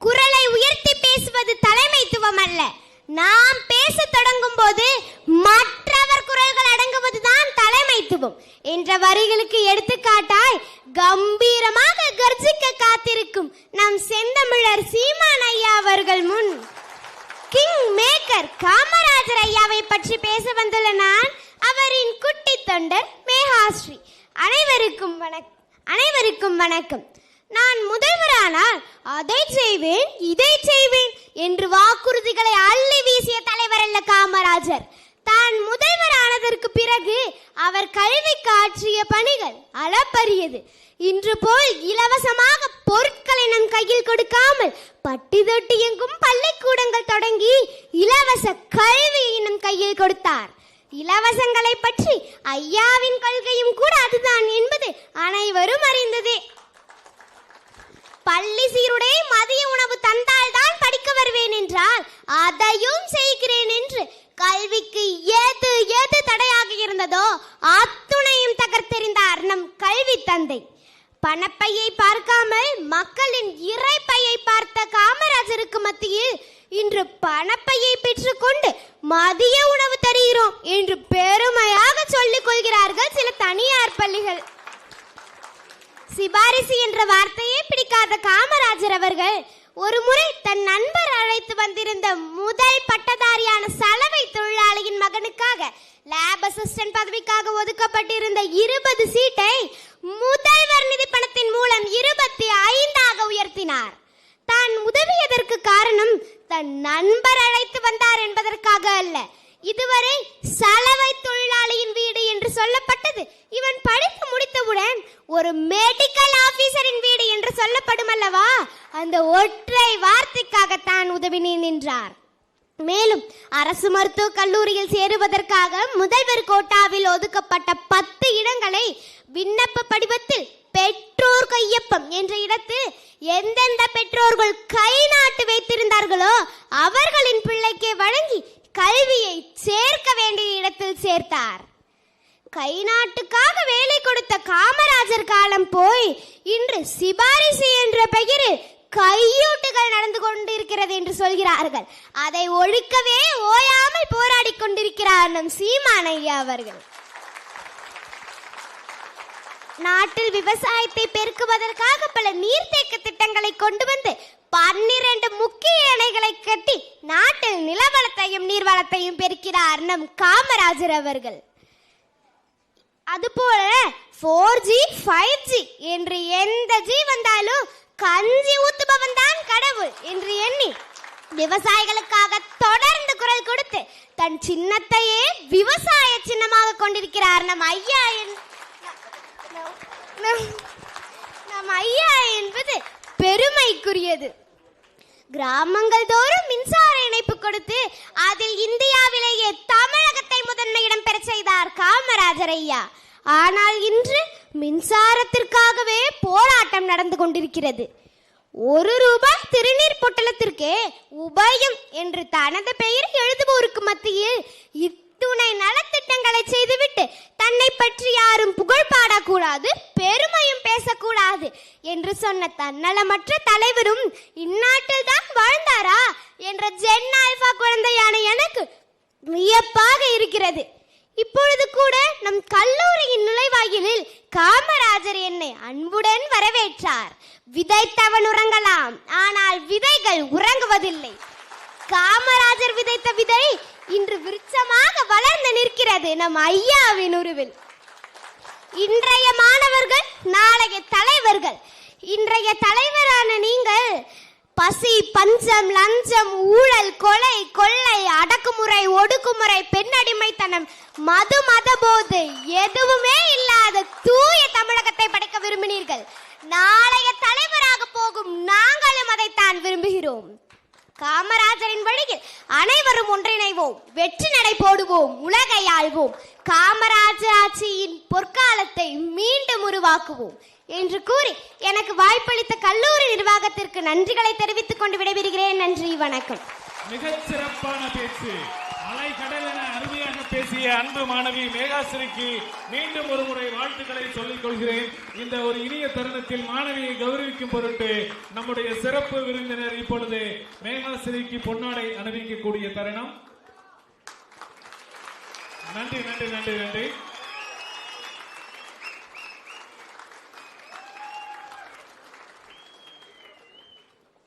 குரலை உயர்த்தி பேசுவது தலைமைத்துவம் அல்ல. நாம் பேச தொடங்கும் போது மற்றவர் குரல்கள் அடங்குவதுதான் தலைமைத்துவம் என்ற வரிகளுக்கு எடுத்துக்காட்டாய் கம்பீரமாக கர்ஜிக்க காத்திருக்கும் நம் செந்தமிழர் சீமான் ஐயா அவர்கள் முன் கிங் மேக்கர் காமராஜர் ஐயாவை பற்றி பேச வந்துள்ள நான் அவரின் குட்டி தொண்டர் மேகாஸ்ரீ. அனைவருக்கும் வணக்கம். நான் முதல்வரானால் அதை செய்வேன் இதை செய்வேன் என்று வாக்குறுதிகளை அள்ளி வீசிய தலைவர் அல்ல காமராஜர். தான் முதல்வர் ஆனதற்கு பிறகு அவர் கல்விக்கு ஆற்றிய பணிகள் அளப்பரியது. இன்று போல் இலவசமாக பொருட்களை நம் கையில் கொடுக்காமல் பட்டி தொட்டி எங்கும் பள்ளிக்கூடங்கள் தொடங்கி இலவச கல்வியை நம் கையில் கொடுத்தார். இலவசங்களை பற்றி ஐயாவின் கொள்கையும் கூட அதுதான் என்பது அனைவரும் அறிந்ததே. பள்ளி சீருடை மதிய உணவு தந்தால் தான் படிக்க வருவேன் என்றால் அதையும் செய்கிறேன் என்று கல்விக்கு ஏது ஏது தடையாக இருந்ததோ அத்துணையும் தகர்த்தெறிந்தார் நம் கல்வி தந்தை. பணப்பையை பார்க்காமல் மக்களின் இறைப்பையை பார்த்த காமராஜருக்கு மத்தியில் இன்று பணப்பையை பெற்றுக்கொண்டு மதிய உணவு தருகிறோம் என்று பெருமையாக சொல்லிக் கொள்கிறார்கள் சில தனியார் பள்ளிகள். சிபாரிசு என்ற வார்த்தையே பிடிக்காத காமராஜர் அவர்கள் ஒரு முறை தன் நண்பர் அழைத்து வந்திருந்த முதல் பட்டதாரியான சலவை தொழிலாளியின் மகனுக்காக லேப் அசிஸ்டன்ட் பதவிக்காக ஒதுக்கப்பட்டிருந்த 20 சீட்டை முதல்வர் நிதி பணத்தின் மூலம் 25ஆக உயர்த்தினார். தான் உதவியதற்கு காரணம் தன் நண்பர் அழைத்து வந்தார் என்பதற்காக அல்ல. இதுவரை சலவை தொழிலாளியின் வீடு என்று சொல்லப்பட்டது இவன் படித்து முடித்தவுடன் ஒரு மெடிக்கல் ஆபீசரின் வீடு என்று சொல்லப்படும் அல்லவா, அந்த ஒற்றை வார்த்தைக்காக தான் உதவினேன் என்றார். மேலும் அரசு மருத்துவக் கல்லூரியில் சேருவதற்காக முதல்வர் கோட்டாவில் ஒதுக்கப்பட்ட 10 இடங்களை விண்ணப்ப படிவத்தில் பெற்றோர் கையொப்பம் என்ற இடத்தில் எந்தெந்த பெற்றோர்கள் கை நாட்டு வைத்திருந்தார்களோ அவர்களின் பிள்ளைக்கே வழங்கி கல்வியை சேர்க்க வேண்டிய இடத்தில் சேர்த்தார். கை நாட்டுக்காக வேலை கொடுத்த காமராஜர் காலம் போய் இன்று சிபாரிசு என்ற பெயரில் கையூட்டுகள் நடந்து கொண்டிருக்கிறது என்று சொல்கிறார்கள். அதை ஒழிக்கவே ஓயாமல் போராடி கொண்டிருக்கிறார் நம் சீமான் ஐயா அவர்கள். நாட்டில் விவசாயத்தை பெருக்குவதற்காக பல நீர்த்தேக்க திட்டங்களை கொண்டு வந்து 12 முக்கிய அணைகளை கட்டி நாட்டில் நிலவளத்தையும் நீர்வளத்தையும் பெருக்கிறார் நம் காமராஜர் அவர்கள். அதுபோல 4G 5G என்று எந்த ஜி வந்தாலும் கஞ்சி ஊத்துபவன் தான் கடவுள் என்று எண்ணி விவசாயிகளுக்காக தொடர்ந்து குரல் கொடுத்து தன் சின்னத்தையே விவசாய சின்னமாக கொண்டிருக்கிறார் நம் ஐயா என்பது பெருமைக்குரியது. கிராமங்கள் தோறும் மின்சார இணைப்பு கொடுத்து அதில் இந்தியாவிலேயே தமிழகத்தை முதன்மையிடம் பெற செய்தார் காமராஜர் ஐயா. ஆனால் இன்று மின்சாரத்திற்காகவே போராட்டம் நடந்து கொண்டிருக்கிறது. 1 ரூபாய் திருநீர் பொட்டலத்திற்கே உபயம் என்று தனது பெயரை எழுதுவோருக்கு மத்தியில் இத்துணை நலத்திட்டங்களை செய்துவிட்டு தன்னை பற்றி யாரும் புகழ் பாடக்கூடாது, பெருமையும் பேசக்கூடாது என்று சொன்ன தன்னலமற்ற தலைவரும் இந்நாட்டில் தான் வாழ்ந்தாரா என்ற ஜென் ஆல்பா குழந்தையான எனக்கு வியப்பாக இருக்கிறது. இப்பொழுது கூட நம் கல்லூரியின் நுழைவாயிலில் காமராஜர் என்னை அன்புடன் வரவேற்றார். விதைத்தவன் உறங்கலாம், ஆனால் விதைகள் உறங்குவதில்லை. காமராஜர் விதைத்த விதை இன்று விருட்சமாக வளர்ந்து நிற்கிறது நம் ஐயாவின் உருவில். இன்றைய மாணவர்கள் நாளைய தலைவர்கள். இன்றைய தலைவரான நீங்கள் பசி, பஞ்சம், லஞ்சம், ஊழல், கொலை, கொள்ளை, அடக்குமுறை, ஒடுக்குமுறை, பெண்ணடிமைத்தனம், மது, மதபோது எதுவுமே இல்லாத தூய தமிழகத்தை படைக்க விரும்பினீர்கள். நாளைய தலைவராக போகும் நாங்களும் அதைத்தான் விரும்புகிறோம். காமராஜரின் வழியில் அனைவரும் ஒன்றிணைவோம், வெற்றி நடை போடுவோம், உலகை ஆள்வோம், காமராஜர் ஆட்சியின் பொற்காலத்தை மீண்டும் உருவாக்குவோம் என்று கூறி எனக்கு வாய்ப்பளித்த கல்லூரி நிர்வாகத்திற்கு நன்றிகளை தெரிவித்துக் கொண்டு விடைபெறுகிறேன். நன்றி, வணக்கம். மிகச் சிறப்பான பேச்சு. தாய் கடல் என அருமையாக பேசிய அன்பு மாணவி மேகாஸ்ரீக்கு மீண்டும் ஒரு முறை வாழ்த்துக்களை சொல்லிக் கொள்கிறேன். இந்த ஒரு இனிய தருணத்தில் மாணவியை கௌரவிக்கும் பொருட்டு நம்முடைய சிறப்பு விருந்தினர் இப்பொழுது மேகாஸ்ரீக்கு பொன்னாடை அணிவிக்கக்கூடிய தருணம். நன்றி நன்றி நன்றி நன்றி.